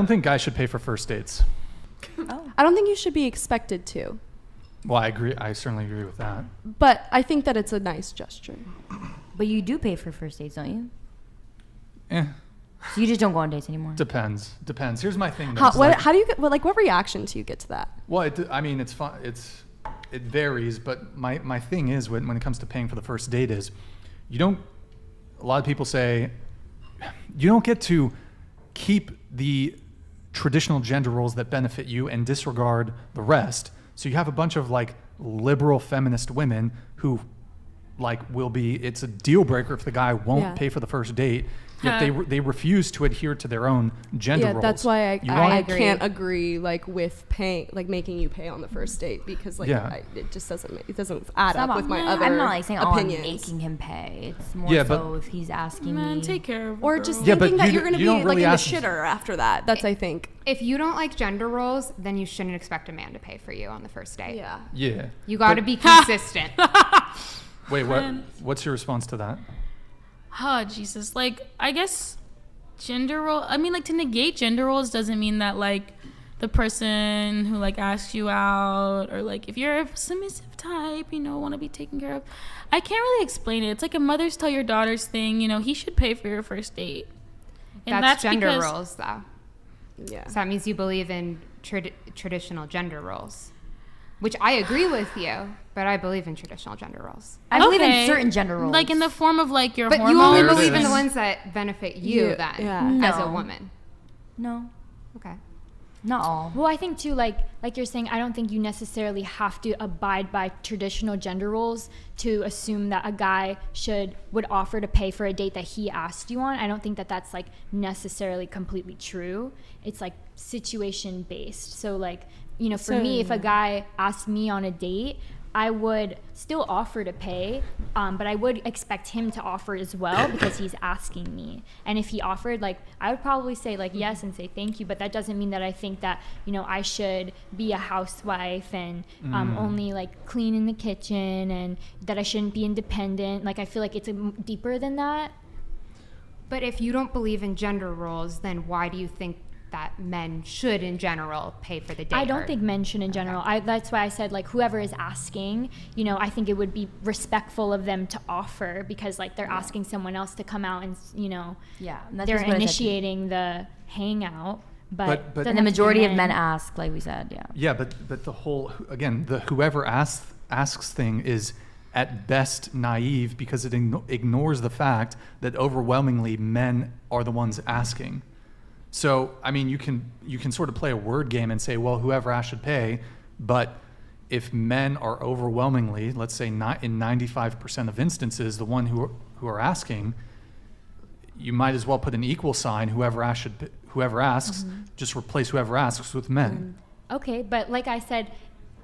don't think guys should pay for first dates. I don't think you should be expected to. Well, I agree. I certainly agree with that. But I think that it's a nice gesture. But you do pay for first dates, don't you? So you just don't go on dates anymore? Depends. Here's my thing. How do you get, what reaction do you get to that? Well, it's fun. It varies, but my thing is when it comes to paying for the first date is a lot of people say you don't get to keep the traditional gender roles that benefit you and disregard the rest. So you have a bunch of like liberal feminist women who it's a deal breaker if the guy won't pay for the first date. Yet they refuse to adhere to their own gender roles. Yeah, that's why I can't agree with paying, making you pay on the first date, because it just doesn't add up with my other I'm not saying opinions. I'm making him pay. It's more so if he's asking me. Take care of or just thinking that you're going to be in the shitter after that. That's I think. If you don't like gender roles, then you shouldn't expect a man to pay for you on the first date. Yeah. Yeah. You got to be consistent. Wait, what's your response to that? Oh, Jesus. I guess gender role, to negate gender roles doesn't mean that, the person who, asks you out, or, if you're a submissive type, want to be taken care of. I can't really explain it. It's like a mother's tell your daughter's thing, he should pay for your first date. And that's gender roles, though. Yeah. So that means you believe in traditional gender roles, which I agree with you, but I believe in traditional gender roles. I believe in certain gender roles. In the form of, your but hormones. You only believe in the ones that benefit you then, as a woman. No. Okay. Not all. Well, I think too, like you're saying, I don't think you necessarily have to abide by traditional gender roles to assume that a guy would offer to pay for a date that he asked you on. I don't think that that's necessarily completely true. It's situation based. So for me, if a guy asked me on a date, I would still offer to pay, but I would expect him to offer as well because he's asking me. And if he offered, I would probably say yes and say thank you, but that doesn't mean that I think that, I should be a housewife and only clean in the kitchen, and that I shouldn't be independent. I feel like it's deeper than that. But if you don't believe in gender roles, then why do you think that men should in general pay for the date? I don't think men should in general. That's why I said whoever is asking, I think it would be respectful of them to offer, because they're asking someone else to come out and they're initiating the hangout. But the majority of men ask, like we said, Yeah, but the whoever asks thing is at best naive, because it ignores the fact that overwhelmingly men are the ones asking. So, you can sort of play a word game and say, well, whoever asks should pay. But if men are overwhelmingly, let's say not in 95% of instances, the one who are asking, you might as well put an equal sign. Whoever asks, just replace whoever asks with men. Okay, but like I said,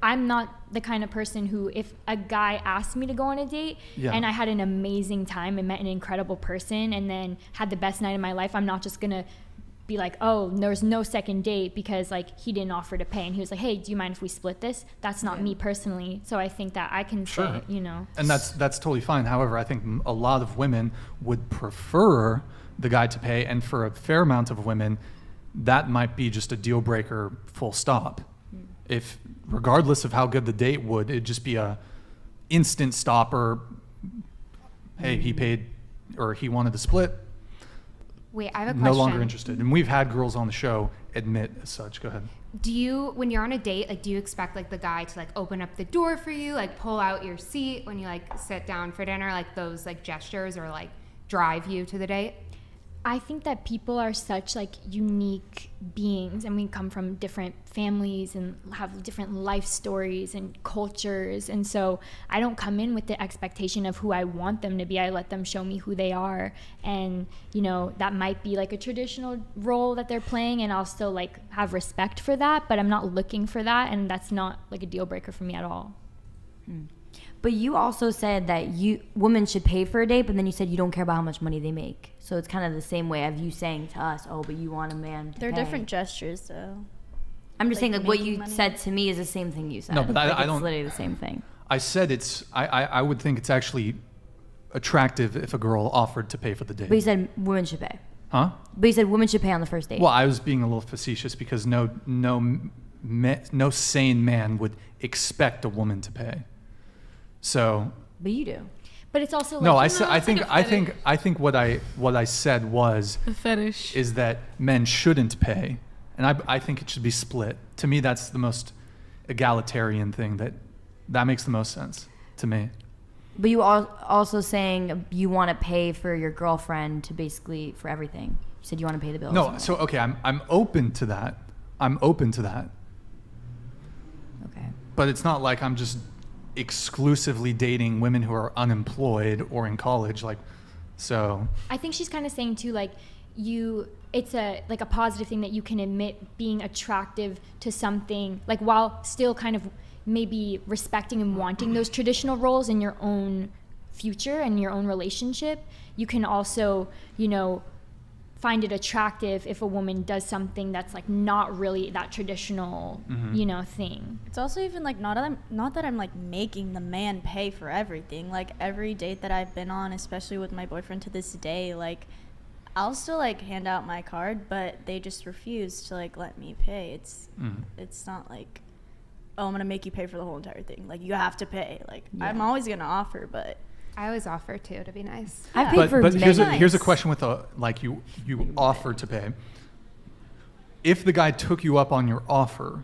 I'm not the kind of person who, if a guy asked me to go on a date and I had an amazing time and met an incredible person and then had the best night of my life, I'm not just going to be there's no second date because he didn't offer to pay, and he was like, hey, do you mind if we split this? That's not me personally. So I think that I can say, and that's totally fine. However, I think a lot of women would prefer the guy to pay, and for a fair amount of women that might be just a deal breaker, full stop. If regardless of how good the date would, it'd just be a instant stopper. Hey, he paid, or he wanted to split. Wait, I have a question. No longer interested. And we've had girls on the show admit as such. Go ahead. Do you, when you're on a date, do you expect the guy to open up the door for you, pull out your seat when you sit down for dinner, those gestures, or drive you to the date? I think that people are such unique beings, and we come from different families and have different life stories and cultures, and so I don't come in with the expectation of who I want them to be. I let them show me who they are, and that might be a traditional role that they're playing, and I'll still have respect for that, but I'm not looking for that, and that's not a deal breaker for me at all. But you also said that women should pay for a date, but then you said you don't care about how much money they make. So it's kind of the same way of you saying to us, oh, but you want a man to They're pay. different gestures, though. I'm just saying what you said to me is the same thing you said. No, but I don't. It's literally the same thing. I said I would think it's actually attractive if a girl offered to pay for the date. But you said women should pay. Huh? But you said women should pay on the first date. Well, I was being a little facetious because no sane man would expect a woman to pay. So. But you do. But it's also like, No, I think what I said was A fetish. is that men shouldn't pay, and I think it should be split. To me, that's the most egalitarian thing. That makes the most sense to me. But you are also saying you want to pay for your girlfriend to basically for everything. You said you want to pay the bills. No, so okay, I'm open to that. Okay. But it's not like I'm just exclusively dating women who are unemployed or in college, like, so. I think she's kind of saying too, like, it's a positive thing that you can admit being attractive to something, like, while still kind of maybe respecting and wanting those traditional roles in your own future and your own relationship. You can also, find it attractive if a woman does something that's like not really that traditional, thing. It's also even like not that I'm like making the man pay for everything. Like every date that I've been on, especially with my boyfriend to this day, like I'll still like hand out my card, but they just refuse to like let me pay. It's not like, oh, I'm gonna make you pay for the whole entire thing. Like you have to pay. Like I'm always gonna offer, but I always offer too, to be nice. I paid for But here's many. a question with you offer to pay. If the guy took you up on your offer,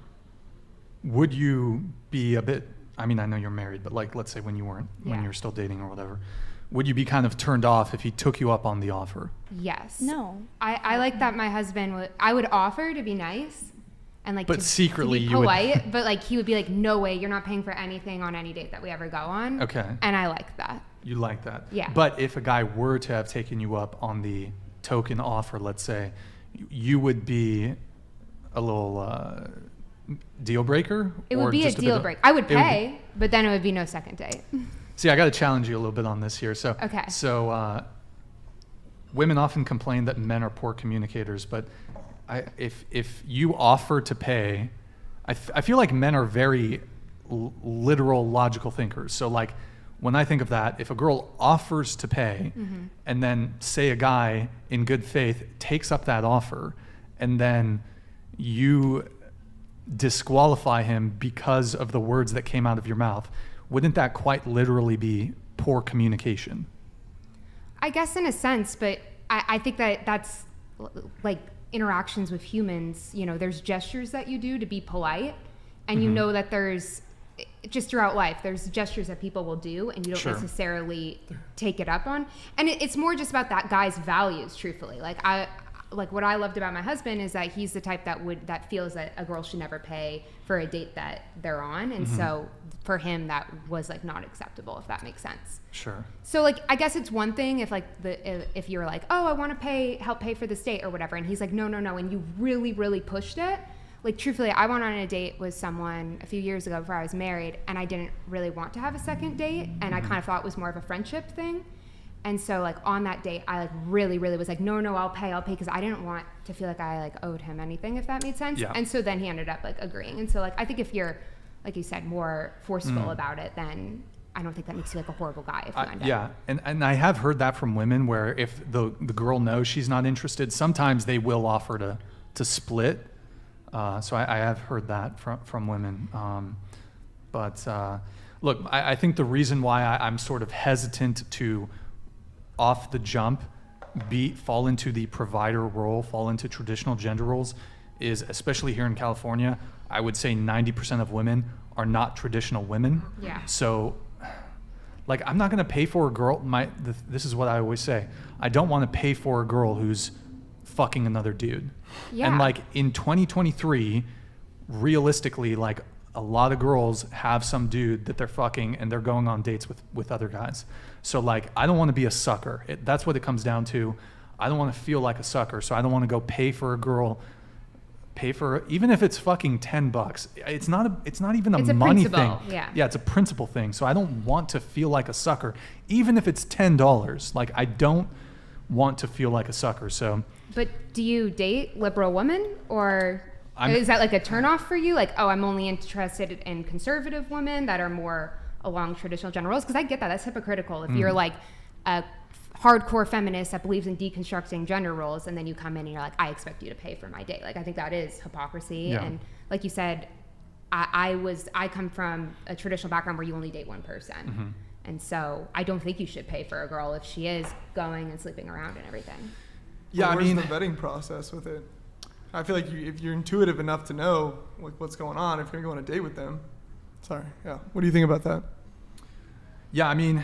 would you be a bit, I mean, I know you're married, but like, let's say when you weren't, when you're still dating or whatever, would you be kind of turned off if he took you up on the offer? Yes. no. I like that my husband I would offer to be nice and like But secretly to be you would- polite, but like he would be like, no way, you're not paying for anything on any date that we ever go on. Okay. And I like that. You like that? Yeah. But if a guy were to have taken you up on the token offer, let's say, you would be a little deal breaker? It or would be a just bit deal of- breaker. I would it would be- pay, but then it would be no second date. See, I got to challenge you a little bit on this here. So, Okay. So, women often complain that men are poor communicators, but if you offer to pay, I feel like men are very literal, logical thinkers. So, like, when I think of that, if a girl offers to pay, and then say a guy in good faith takes up that offer, and then you disqualify him because of the words that came out of your mouth, wouldn't that quite literally be poor communication? I guess in a sense, but I think that's like interactions with humans. There's gestures that you do to be polite, and you know that there's just throughout life, there's gestures that people will do and you don't necessarily take it up on. And it's more just about that guy's values, truthfully. Like what I loved about my husband is that he's the type that feels that a girl should never pay for a date that they're on. And so for him, that was like not acceptable, if that makes sense. Sure. So like, I guess it's one thing if like if you're like, oh, I want to help pay for this date or whatever. And he's like, no. And you really, really pushed it. Like, truthfully, I went on a date with someone a few years ago before I was married, and I didn't really want to have a second date, and I kind of thought it was more of a friendship thing. And so, like, on that date, I, like, really, really was like, no, I'll pay, because I didn't want to feel like I, like, owed him anything, if that made sense. Yeah. And so then he ended up, like, agreeing. And so, like, I think if you're, like you said, more forceful about it, then I don't think that makes you, like, a horrible guy if you end up. Yeah, and I have heard that from women where if the girl knows she's not interested, sometimes they will offer to split. So I have heard that from women. Look, I think the reason why I'm sort of hesitant to, off the jump, fall into the provider role, fall into traditional gender roles, is especially here in California, I would say 90% of women are not traditional women. Yeah. So, like, I'm not going to pay for a girl. This is what I always say. I don't want to pay for a girl who's fucking another dude. Yeah. And like in 2023, realistically, like a lot of girls have some dude that they're fucking and they're going on dates with other guys. So like, I don't want to be a sucker. That's what it comes down to. I don't want to feel like a sucker. So I don't want to go pay for a girl, even if it's fucking $10. It's not even a money thing. principle, yeah. Yeah, it's a principle thing. So I don't want to feel like a sucker, even if it's $10. Like, I don't want to feel like a sucker. So. But do you date liberal women, or is that like a turnoff for you? Like, oh, I'm only interested in conservative women that are more along traditional gender roles? Because I get that. That's hypocritical. If you're like a hardcore feminist that believes in deconstructing gender roles, and then you come in and you're like, I expect you to pay for my date. Like, I think that is hypocrisy. Yeah. And like you said, I come from a traditional background where you only date one person. Mm-hmm. And so I don't think you should pay for a girl if she is going and sleeping around and everything. Yeah, I Where's mean, the vetting process with it? I feel like if you're intuitive enough to know like what's going on, if you're going to go on a date with them. Sorry, yeah. What do you think about that? yeah, I mean,